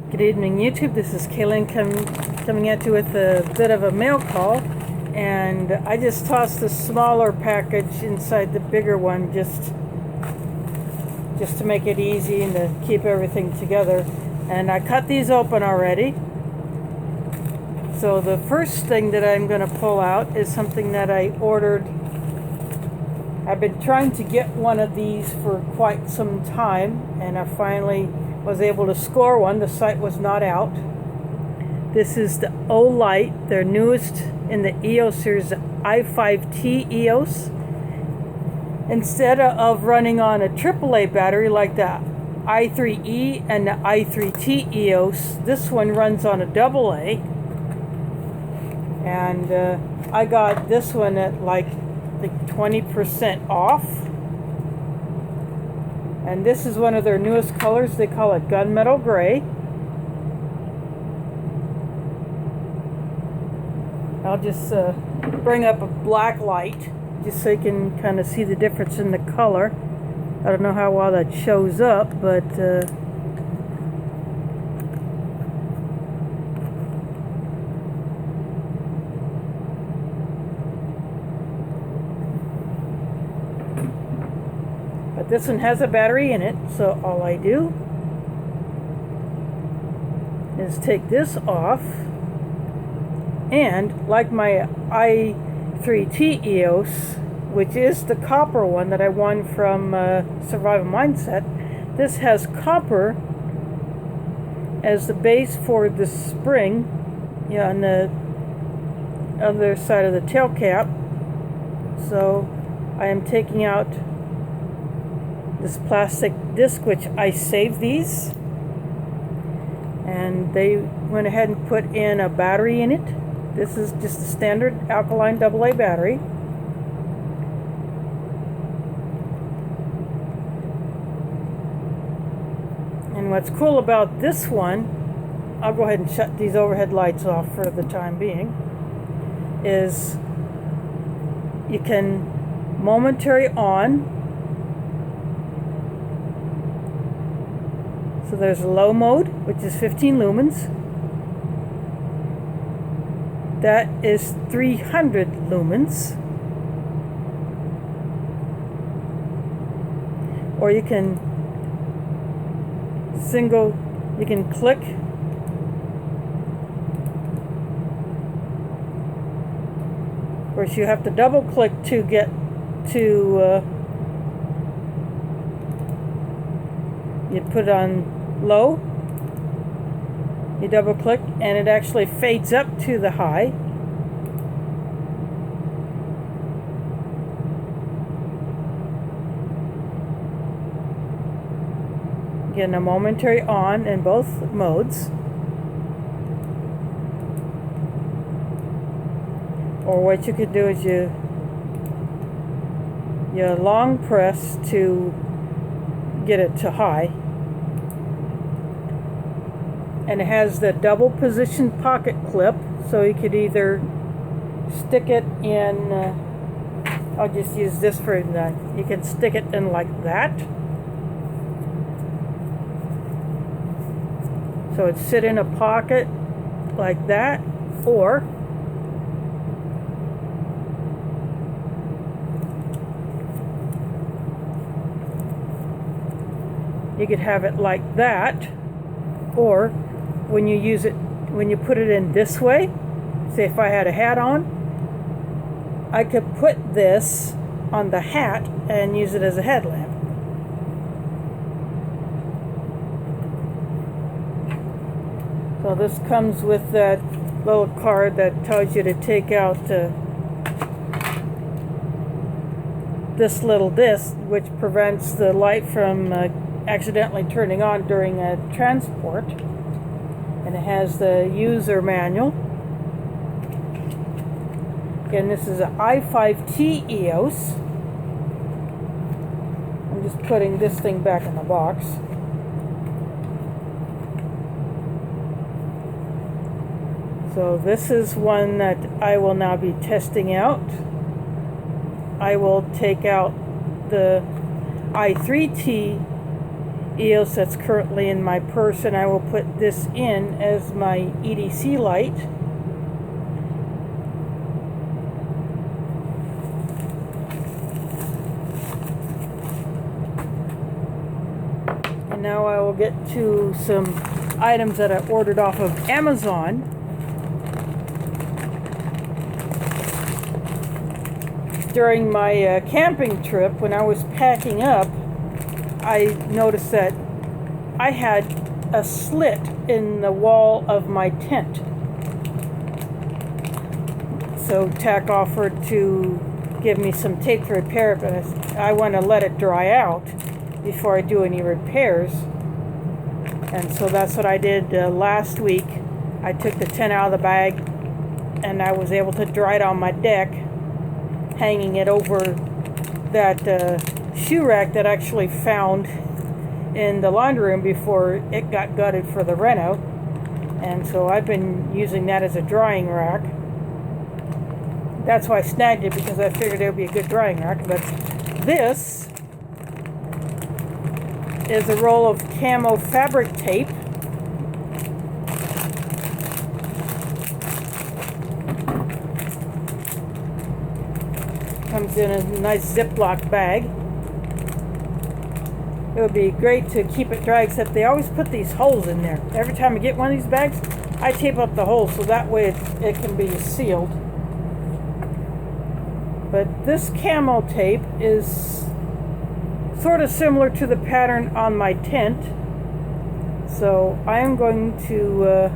Good evening, YouTube. This is Kaylin coming at you with a bit of a mail call, and I just tossed the smaller package inside the bigger one just to make it easy and to keep everything together. And I cut these open already. So the first thing that I'm going to pull out is something that I ordered. I've been trying to get one of these for quite some time, and I finally was able to score one. The site was not out. This is the Olight, their newest in the EOS series, the i5T EOS. Instead of running on a AAA battery like the i3E and the i3T EOS, this one runs on a AA. And I got this one at like 20% off. And this is one of their newest colors. They call it gunmetal gray. I'll just bring up a black light just so you can kind of see the difference in the color. I don't know how well that shows up, but this one has a battery in it, so all I do is take this off, and like my i3T EOS, which is the copper one that I won from Survival Mindset, this has copper as the base for the spring, on the other side of the tail cap. So I am taking out this plastic disc, which I saved these, and they went ahead and put in a battery in it. This is just a standard alkaline AA battery. And what's cool about this one, I'll go ahead and shut these overhead lights off for the time being, is you can momentary on. So there's a low mode, which is 15 lumens. That is 300 lumens. Or you can click. Of course, you have to double click to get to, you put it on low, you double click, and it actually fades up to the high. Getting a momentary on in both modes. Or what you could do is you long press to get it to high. And it has the double position pocket clip, so you could either stick it in, I'll just use this for that. You can stick it in like that. So it'd sit in a pocket like that, or you could have it like that, or when you put it in this way, say if I had a hat on, I could put this on the hat and use it as a headlamp. So this comes with that little card that tells you to take out this little disc, which prevents the light from accidentally turning on during a transport. And it has the user manual. Again, this is an i5T EOS. I'm just putting this thing back in the box. So this is one that I will now be testing out. I will take out the i3T EOS that's currently in my purse, and I will put this in as my EDC light. And now I will get to some items that I ordered off of Amazon. During my camping trip, when I was packing up, I noticed that I had a slit in the wall of my tent. So TAC offered to give me some tape to repair it, but I want to let it dry out before I do any repairs. And so that's what I did last week. I took the tent out of the bag and I was able to dry it on my deck, hanging it over that shoe rack that I actually found in the laundry room before it got gutted for the reno. And so I've been using that as a drying rack. That's why I snagged it, because I figured it would be a good drying rack. But this is a roll of Camo fabric tape. Comes in a nice Ziploc bag. It would be great to keep it dry, except they always put these holes in there. Every time I get one of these bags, I tape up the holes so that way it can be sealed. But this Camo tape is sort of similar to the pattern on my tent. So I am going to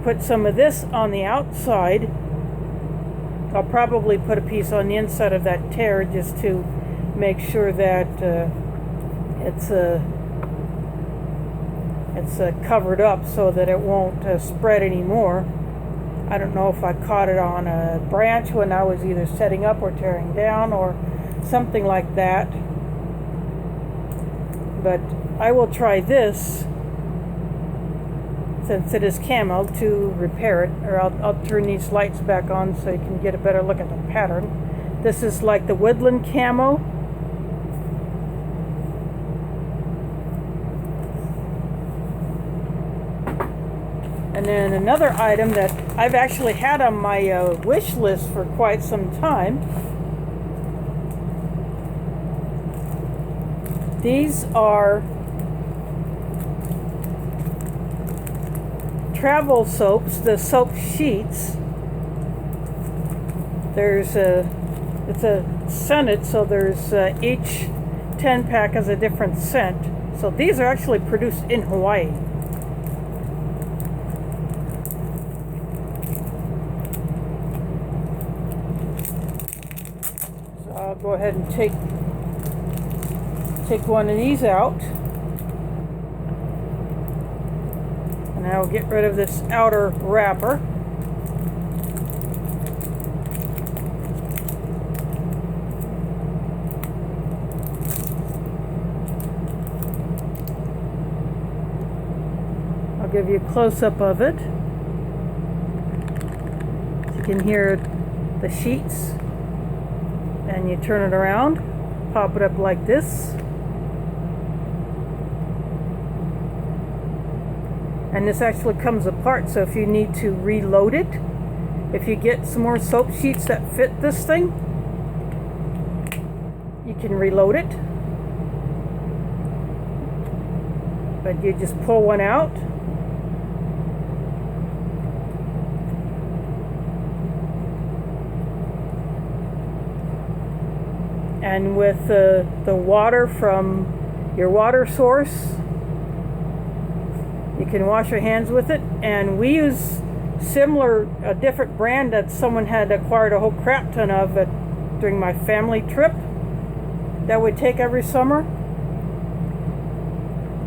put some of this on the outside. I'll probably put a piece on the inside of that tear just to make sure that it's covered up so that it won't spread anymore. I don't know if I caught it on a branch when I was either setting up or tearing down or something like that. But I will try this, since it is Camo, to repair it, or I'll turn these lights back on so you can get a better look at the pattern. This is like the woodland camo. And then another item that I've actually had on my wish list for quite some time. These are travel soaps, the soap sheets. It's a scented, so there's each 10-pack has a different scent. So these are actually produced in Hawaii. So I'll go ahead and take one of these out. And I will get rid of this outer wrapper. I'll give you a close-up of it. So you can hear the sheets. And you turn it around, pop it up like this. And this actually comes apart, so if you need to reload it, if you get some more soap sheets that fit this thing, you can reload it. But you just pull one out. And with the water from your water source, you can wash your hands with it. And we use a different brand that someone had acquired a whole crap ton of during my family trip that we take every summer.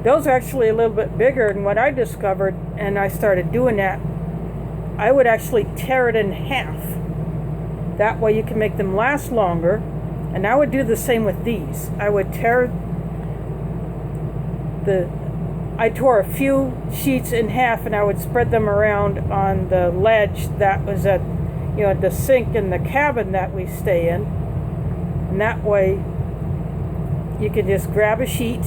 Those are actually a little bit bigger than what I discovered, and I started doing that. I would actually tear it in half. That way you can make them last longer. And I would do the same with these. I tore a few sheets in half, and I would spread them around on the ledge that was at the sink in the cabin that we stay in. And that way you can just grab a sheet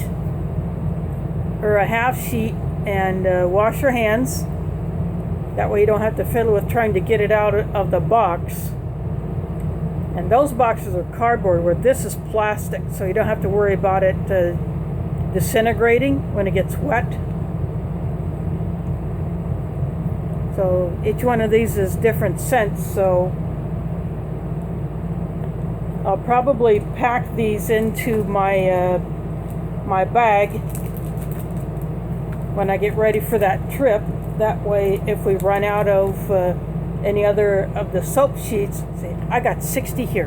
or a half sheet and wash your hands. That way you don't have to fiddle with trying to get it out of the box. And those boxes are cardboard, where this is plastic, so you don't have to worry about it disintegrating when it gets wet. So each one of these is different scents, so I'll probably pack these into my my bag when I get ready for that trip. That way, if we run out of any other of the soap sheets, see, I got 60 here.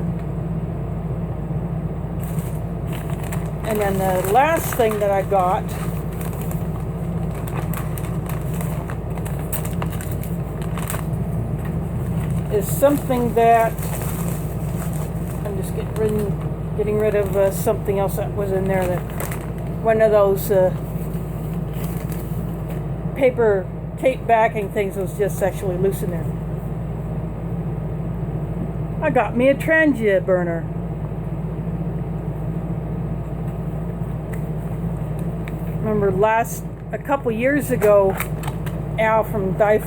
And then the last thing that I got is something that I'm just getting rid of something else that was in there. That one of those paper tape backing things was just actually loose in there. I got me a Trangia burner. Remember a couple years ago, Al from Die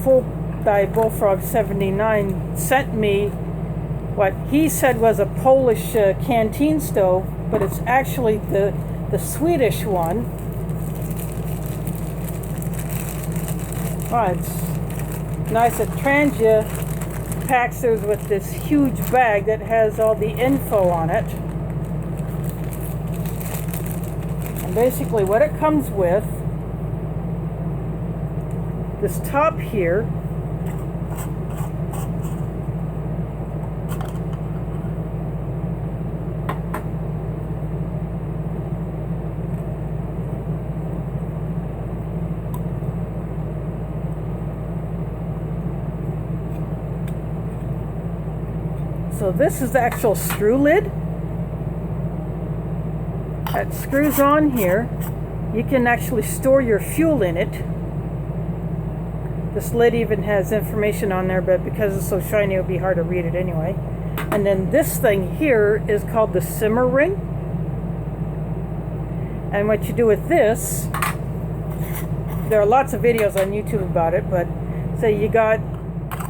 Bullfrog 79 sent me what he said was a Polish canteen stove, but it's actually the Swedish one. Oh, it's nice that Trangia packs theirs with this huge bag that has all the info on it. And basically what it comes with, this top here, so this is the actual screw lid that screws on here. You can actually store your fuel in it. This lid even has information on there, but because it's so shiny, it would be hard to read it anyway. And then this thing here is called the simmer ring. And what you do with this, there are lots of videos on YouTube about it, but say you got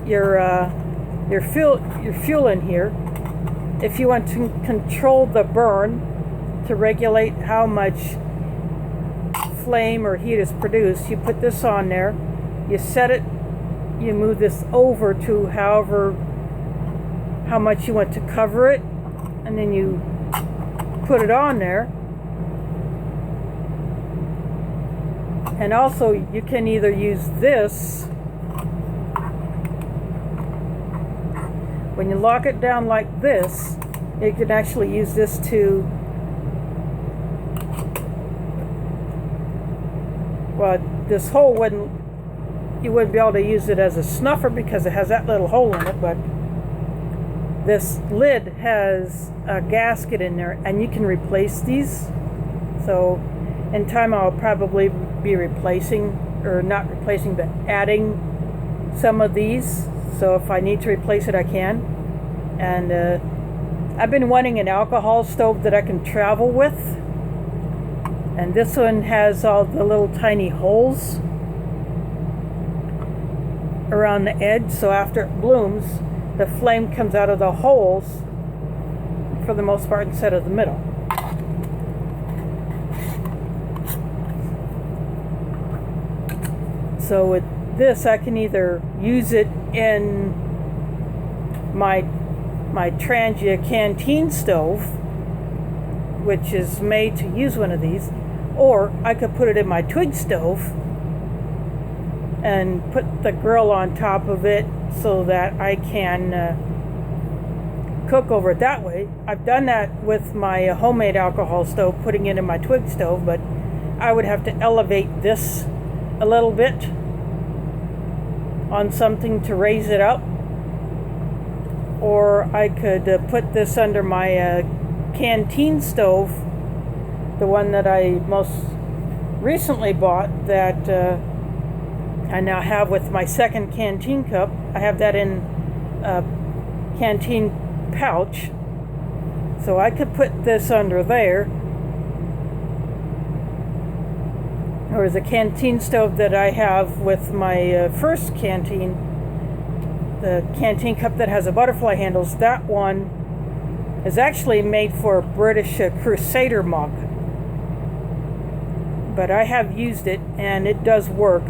your fuel in here. If you want to control the burn to regulate how much flame or heat is produced, you put this on there, you set it, you move this over to how much you want to cover it, and then you put it on there. And also you can either use this, when you lock it down like this, you can actually use this to, well, this hole you wouldn't be able to use it as a snuffer because it has that little hole in it, but this lid has a gasket in there and you can replace these. So in time I'll probably be replacing, or not replacing, but adding some of these. So if I need to replace it, I can. And I've been wanting an alcohol stove that I can travel with. And this one has all the little tiny holes around the edge. So after it blooms, the flame comes out of the holes for the most part instead of the middle. So with this, I can either use it in my Trangia canteen stove, which is made to use one of these, or I could put it in my twig stove and put the grill on top of it so that I can cook over it that way. I've done that with my homemade alcohol stove, putting it in my twig stove, but I would have to elevate this a little bit on something to raise it up, or I could put this under my canteen stove, the one that I most recently bought that I now have with my second canteen cup. I have that in a canteen pouch, so I could put this under there or the canteen stove that I have with my first canteen, the canteen cup that has a butterfly handles, that one is actually made for a British Crusader mug. But I have used it and it does work.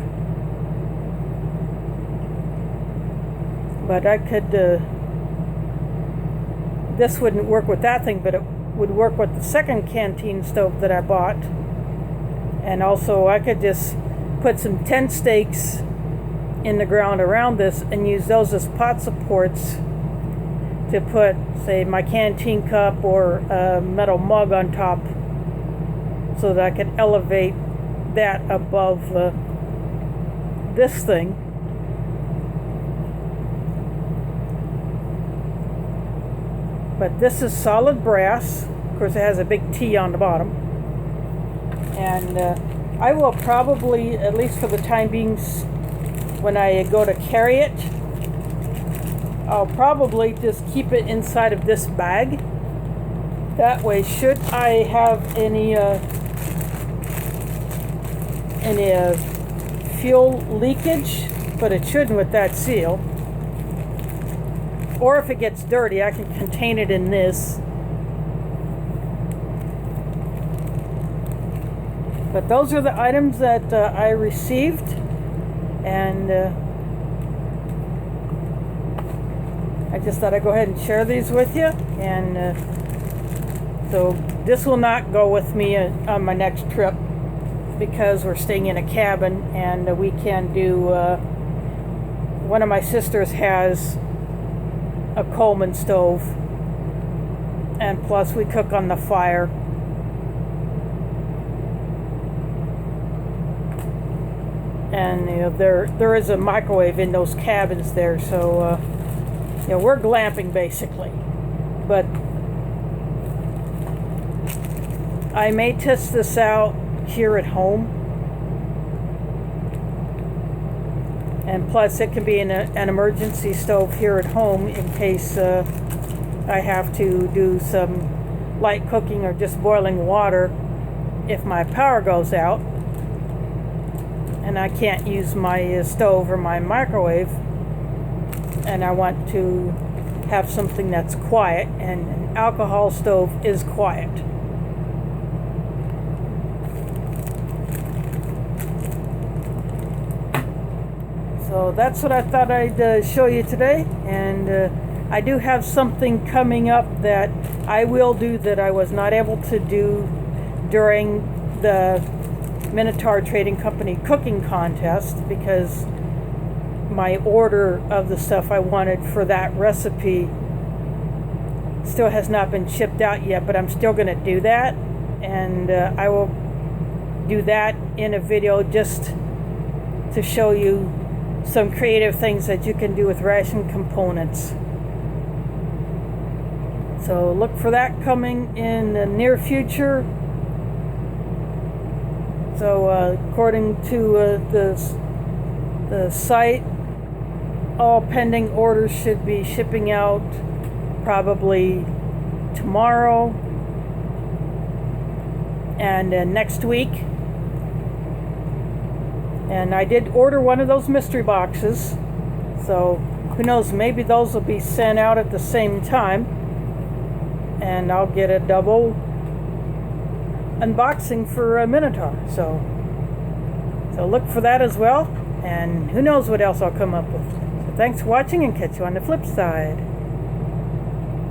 But I could, this wouldn't work with that thing, but it would work with the second canteen stove that I bought. And also I could just put some tent stakes in the ground around this and use those as pot supports to put, say, my canteen cup or a metal mug on top, so that I could elevate that above this thing. But this is solid brass. Of course, it has a big T on the bottom. And I will probably, at least for the time being, when I go to carry it, I'll probably just keep it inside of this bag. That way, should I have any fuel leakage, but it shouldn't with that seal, or if it gets dirty, I can contain it in this. But those are the items that I received, and I just thought I'd go ahead and share these with you. And so this will not go with me on my next trip, because we're staying in a cabin and we can do, one of my sisters has a Coleman stove, and plus we cook on the fire. And you know, there is a microwave in those cabins there, so you know, we're glamping basically. But I may test this out here at home, and plus it can be an emergency stove here at home in case I have to do some light cooking or just boiling water if my power goes out and I can't use my stove or my microwave, and I want to have something that's quiet, and an alcohol stove is quiet. So that's what I thought I'd show you today, and I do have something coming up that I will do that I was not able to do during the Minotaur Trading Company cooking contest, because my order of the stuff I wanted for that recipe still has not been shipped out yet, but I'm still going to do that, and I will do that in a video just to show you some creative things that you can do with ration components. So look for that coming in the near future. So according to the site, all pending orders should be shipping out probably tomorrow and next week. And I did order one of those mystery boxes, so who knows, maybe those will be sent out at the same time, and I'll get a double unboxing for a Minotaur. So look for that as well, and who knows what else I'll come up with. So thanks for watching, and catch you on the flip side.